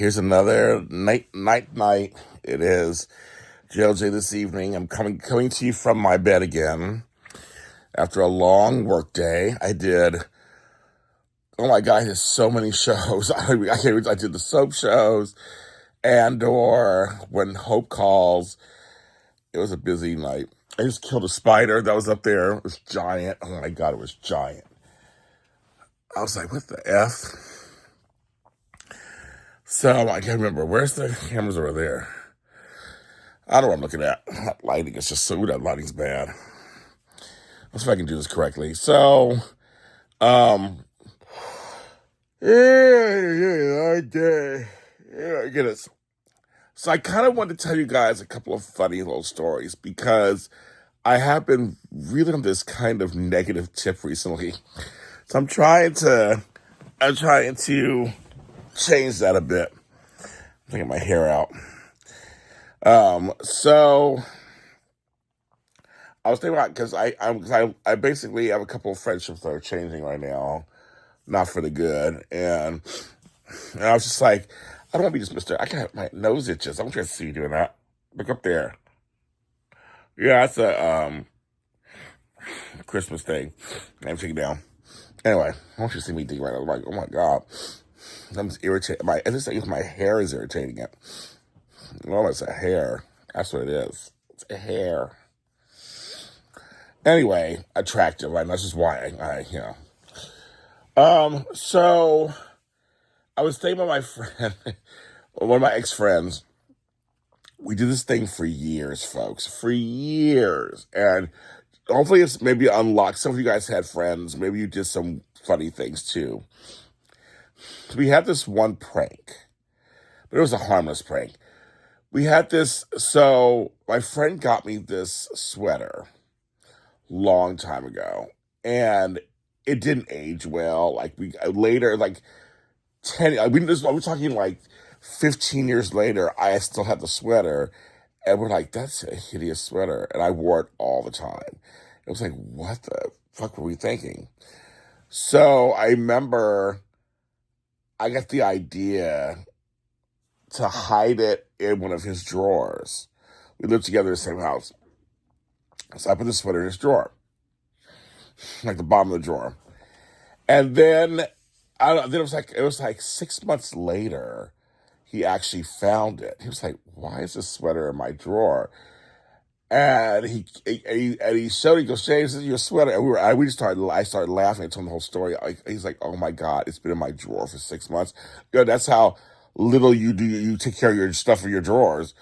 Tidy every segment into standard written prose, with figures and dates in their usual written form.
Here's another night. It is JLJ this evening. I'm coming to you from my bed again after a long work day. Oh my God, I did so many shows. I did the soap shows or When Hope Calls. It was a busy night. I just killed a spider that was up there. It was giant. Oh my God, it was giant. I was like, what the F? So I can't remember. Where's the cameras over there? I don't know what I'm looking at. That lighting is just that lighting's bad. Let's see if I can do this correctly. So, get it. So I kind of wanted to tell you guys a couple of funny little stories because I have been really on this kind of negative tip recently. So I'm trying to change that a bit. I'm taking my hair out. So I was thinking about, because I basically have a couple of friendships that are changing right now, not for the good, and I was just like, I don't want to be just Mr. I got my nose itches. I want you to see you doing that. Look up there. Yeah, that's a Christmas thing. I'm taking it down. Anyway, I want you to see me dig right now. I'm like, oh my God, I'm just irritated. My hair is irritating it. Well, it's a hair. That's what it is. It's a hair. Anyway, attractive, right? That's just why So I was staying with my friend, one of my ex-friends. We did this thing for years, folks, for years. And hopefully it's maybe unlocked. Some of you guys had friends. Maybe you did some funny things too. So we had this one prank, but it was a harmless prank. We had this, so my friend got me this sweater long time ago, and it didn't age well. Like later, like 10, we're talking like 15 years later, I still had the sweater, and we're like, that's a hideous sweater, and I wore it all the time. It was like, what the fuck were we thinking? So I remember I got the idea to hide it in one of his drawers. We lived together in the same house. So I put the sweater in his drawer, like the bottom of the drawer. And then it was like 6 months later, he actually found it. He was like, why is this sweater in my drawer? And he showed it. He goes, James, this is your sweater. And I started laughing. I told him the whole story. He's like, oh my God, it's been in my drawer for 6 months. That's how little you take care of your stuff in your drawers.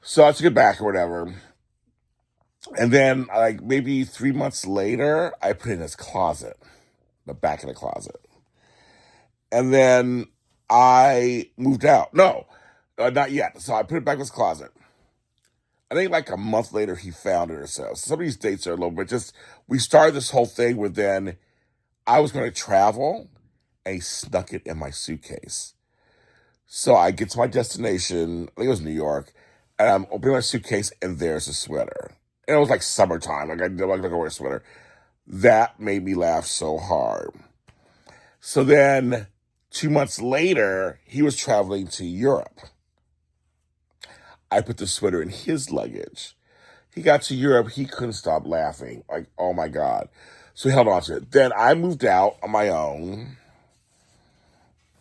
So I took it back or whatever. And then like maybe 3 months later, I put it in his closet, the back of the closet. And then I moved out. No, not yet. So I put it back in his closet. I think like a month later, he found it or so. Some of these dates are a little bit we started this whole thing where then I was going to travel, and he snuck it in my suitcase. So I get to my destination, I think it was New York, and I'm opening my suitcase, and there's a sweater. And it was like summertime, like I'm not going to wear a sweater. That made me laugh so hard. So then 2 months later, he was traveling to Europe. I put the sweater in his luggage. He got to Europe, he couldn't stop laughing. Like, oh my God. So he held on to it. Then I moved out on my own.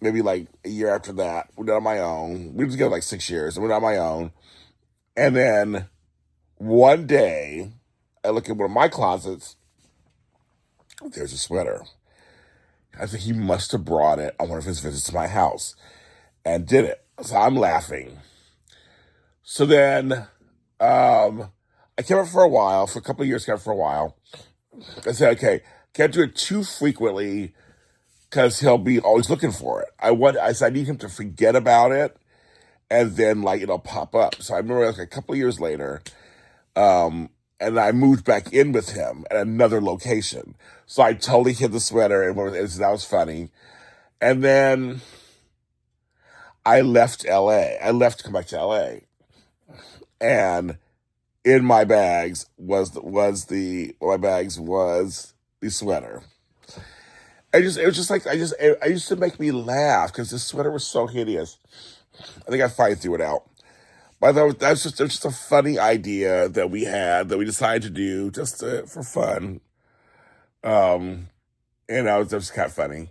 Maybe like a year after that, we went on my own. We were together like 6 years, and we went on my own. And then one day, I look in one of my closets, there's a sweater. I think he must have brought it on one of his visits to my house and did it. So I'm laughing. So then I kept it for a while, for a couple of years, kept it for a while. I said, okay, can't do it too frequently because he'll be always looking for it. I said, I need him to forget about it, and then like it'll pop up. So I remember like a couple of years later, and I moved back in with him at another location. So I totally hid the sweater, and that was funny. And then I left LA. I left to come back to LA. And in my bags was the sweater. it was just like, I used to make me laugh because this sweater was so hideous. I think I finally threw it out. But it was just a funny idea that we had that we decided to do just for fun. Um, and it was just kind of funny.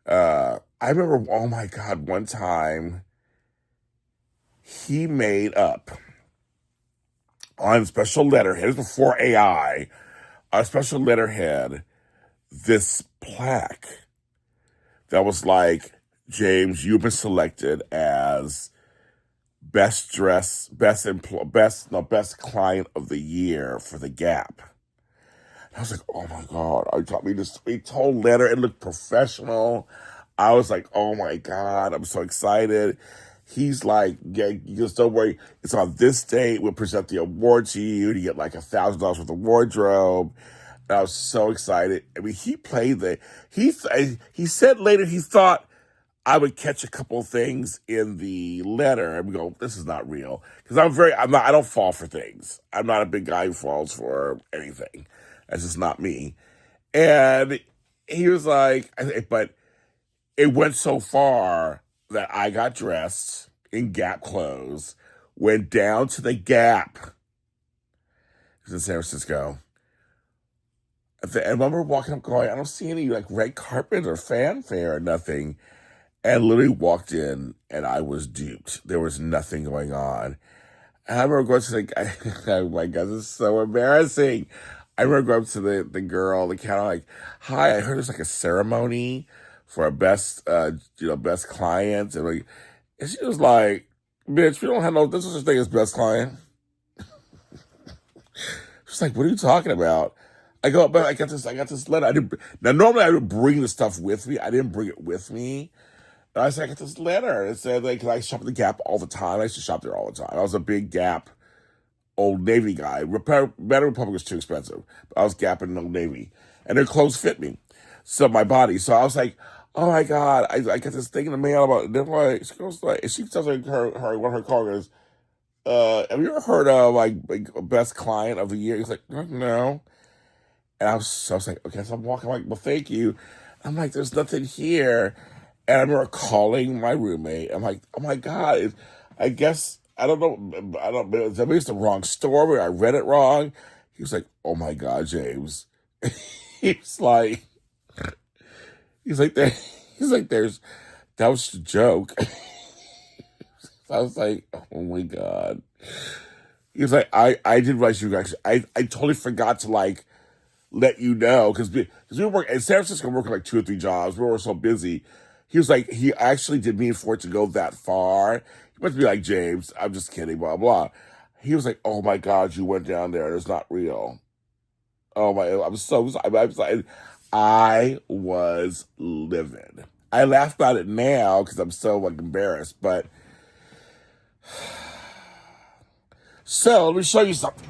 I remember, oh my God, one time he made up on special letterhead, it was before AI, on special letterhead, this plaque that was like, James, you've been selected as best dress, best client of the year for the Gap. I was like, oh my God. I got me this sweet whole letter. It looked professional. I was like, oh my God, I'm so excited. He's like, yeah, you just don't worry. It's on this date. We'll present the award to you. You get like $1,000 worth of wardrobe. And I was so excited. I mean, he played he said later he thought I would catch a couple of things in the letter and we go, this is not real. Because I don't fall for things. I'm not a big guy who falls for anything. That's just not me. And he was like, but it went so far that I got dressed in Gap clothes, went down to the Gap. It was in San Francisco. And when we're walking up going, I don't see any like red carpet or fanfare or nothing. And literally walked in and I was duped. There was nothing going on. And I remember going to the, oh my God, this is so embarrassing. I remember going up to the girl, the counter, like, hi, I heard there's like a ceremony for a best client. And she was like, bitch, we don't have no, this is such thing as best client. She's like, what are you talking about? I go, but I got this letter. Now normally I would bring the stuff with me. I didn't bring it with me. And I said, I got this letter. It said, like, I shop at the Gap all the time. I used to shop there all the time. I was a big Gap Old Navy guy. Banana Republic was too expensive. But I was Gap and Old Navy. And their clothes fit me. So my body. So I was like, oh my God, I got this thing in the mail about, they're like, she tells her, one of her coworkers, have you ever heard of like best client of the year? He's like, no. And I was like, okay, so I'm walking, like, well, thank you. I'm like, there's nothing here. And I remember calling my roommate. I'm like, oh my God, I guess, I don't know, maybe it's the wrong story. I read it wrong. He was like, oh my God, James. he's like, there, that was a joke. I was like, oh my God. He was like, I didn't realize you guys, I totally forgot to like, let you know, because we work in San Francisco, working like 2 or 3 jobs. We were so busy. He was like, he actually didn't mean for it to go that far. He must be like, James, I'm just kidding, blah, blah. He was like, oh my God, you went down there. It's not real. Oh my, I was livid. I laugh about it now because I'm so like embarrassed, but so let me show you something.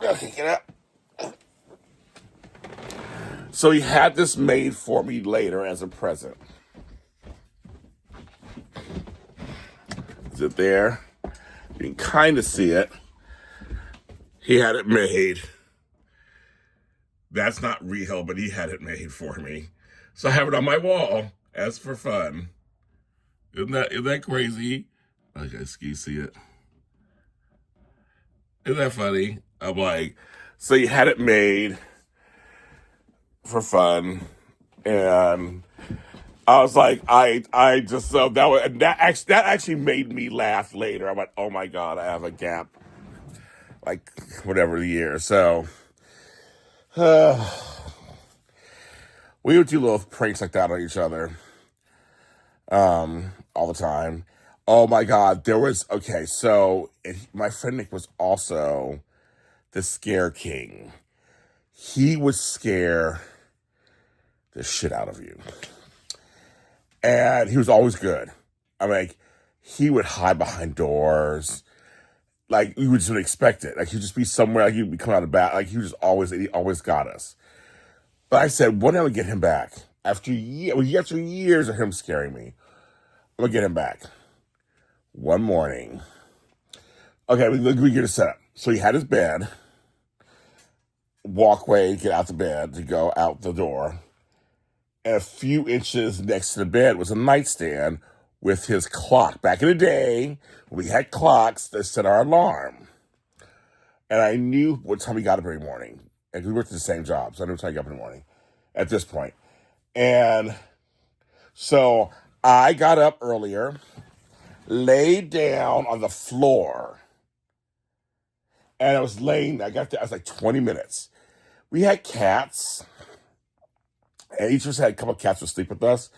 Okay, get up. So he had this made for me later as a present. Is it there? You can kind of see it. He had it made. That's not real, but he had it made for me. So I have it on my wall as for fun. Isn't that crazy? Okay, can you see it? Isn't that funny? I'm like, so you had it made for fun, and I was like, I just that actually made me laugh later. I went, oh my God, I have a Gap, like whatever the year. So we would do little pranks like that on each other, all the time. Oh my God, so my friend Nick was also the scare king. He would scare the shit out of you. And he was always good. I mean, like, he would hide behind doors. Like, you would just expect it. Like, he'd just be somewhere, like, he'd be coming out of the back. Like, he always got us. But I said, one day I'm going to get him back. After years of him scaring me, I'm going to get him back. One morning. Okay, we get a setup. So he had his bed, walkway, get out the bed to go out the door. and a few inches next to the bed was a nightstand with his clock. Back in the day, we had clocks that set our alarm. And I knew what time he got up every morning. And we worked at the same job, so I knew what time he got up in the morning at this point. And so I got up earlier, laid down on the floor, and I was laying there. I was like 20 minutes. We had cats, and each of us had a couple of cats to sleep with us.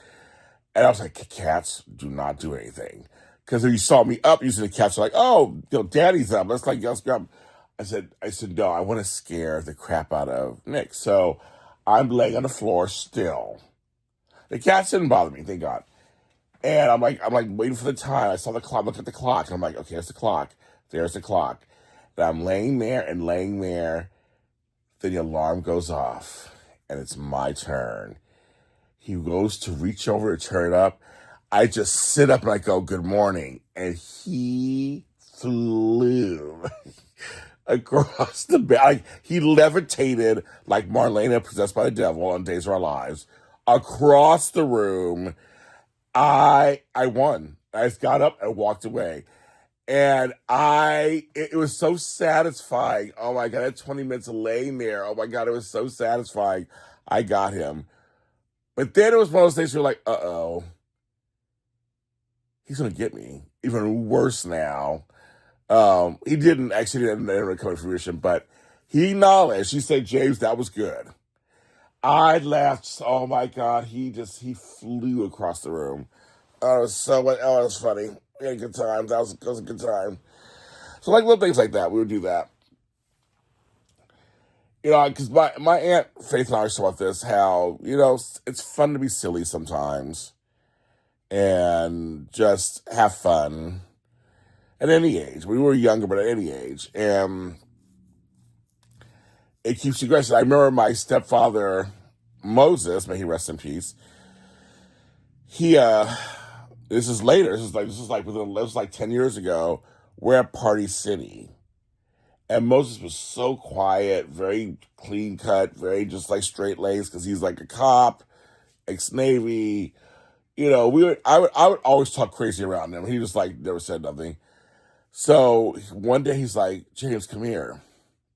And I was like, cats do not do anything. Because if you saw me up, usually the cats are like, oh, daddy's up. Let's grab. I said, no, I want to scare the crap out of Nick. So I'm laying on the floor still. The cats didn't bother me, thank God. And I'm like waiting for the time. I saw the clock, look at the clock. And I'm like, okay, there's the clock. There's the clock. And I'm laying there. Then the alarm goes off. And it's my turn. He goes to reach over to turn it up. I just sit up and I go, good morning. And he flew across the bed. Like, he levitated like Marlena possessed by the devil on Days of Our Lives across the room. I won. I just got up and walked away. And it was so satisfying. Oh my God, I had 20 minutes of laying there. Oh my God, it was so satisfying. I got him. But then it was one of those things where you're like, uh-oh, he's going to get me. Even worse now. He didn't actually come to fruition, but he acknowledged. He said, James, that was good. I laughed. Oh my God, he flew across the room. Oh, it was funny. We had a good time. That was a good time. So like little things like that, we would do that. You know, because my Aunt Faith and I talk about this, how, it's fun to be silly sometimes and just have fun at any age. We were younger, but at any age. And it keeps you aggressive. I remember my stepfather, Moses, may he rest in peace, he, this is later, this was like 10 years ago, we're at Party City. And Moses was so quiet, very clean cut, very just like straight laced, because he's like a cop, ex-Navy. I would always talk crazy around him. He just like never said nothing. So one day he's like, James, come here. I'm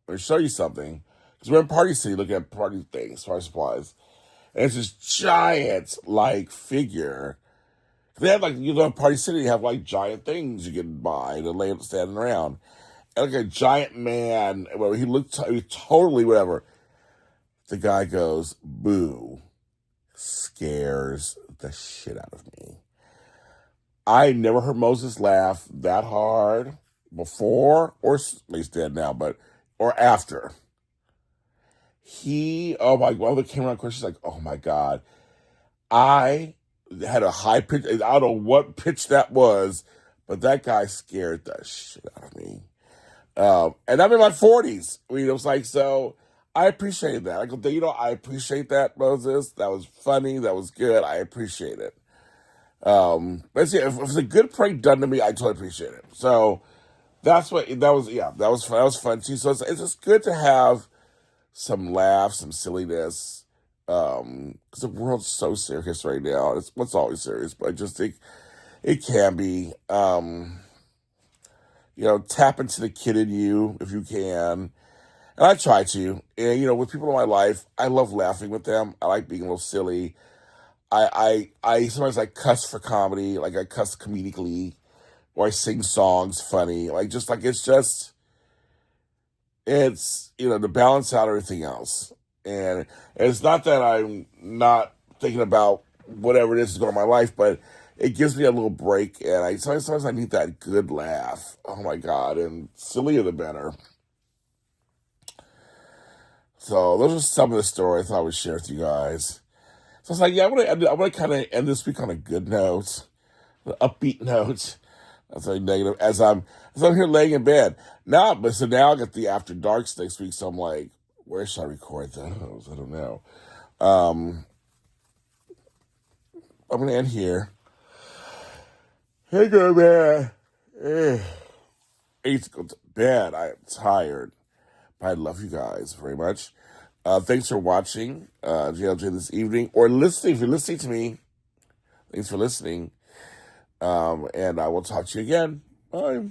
going to show you something. Because we're in Party City looking at party things, party supplies. And it's this giant like figure. They have Party City, you have like giant things you can buy to lay standing around. Like a giant man, where he was totally whatever. The guy goes, boo. Scares the shit out of me. I never heard Moses laugh that hard before, or he's dead now, or after. One of the came around questions like, oh my God. I had a high pitch, I don't know what pitch that was, but that guy scared the shit out of me. And I'm in my 40s. It was like, so I appreciate that. I appreciate that, Moses. That was funny. That was good. I appreciate it. But yeah, if it's a good prank done to me, I totally appreciate it. So that was fun too. So it's just good to have some laughs, some silliness. Because the world's so serious right now. It's always serious, but I just think it can be. Tap into the kid in you if you can. And I try to. And, with people in my life, I love laughing with them. I like being a little silly. I sometimes I cuss for comedy, like I cuss comedically, or I sing songs funny. It's to balance out everything else. And it's not that I'm not thinking about whatever it is that's going on in my life, but it gives me a little break, and sometimes I need that good laugh. Oh my God, and sillier the better. So those are some of the stories I thought I would share with you guys. So it's like, yeah, I want to kind of end this week on a good note, an upbeat note. That's like negative as I'm here laying in bed now. But so now I got the After Darks next week, so I'm like, where should I record those? I don't know. I'm gonna end here. Hey, girl, man. I need to go to bed. I'm tired. But I love you guys very much. Thanks for watching JLJ this evening, or listening. If you're listening to me, thanks for listening. And I will talk to you again. Bye.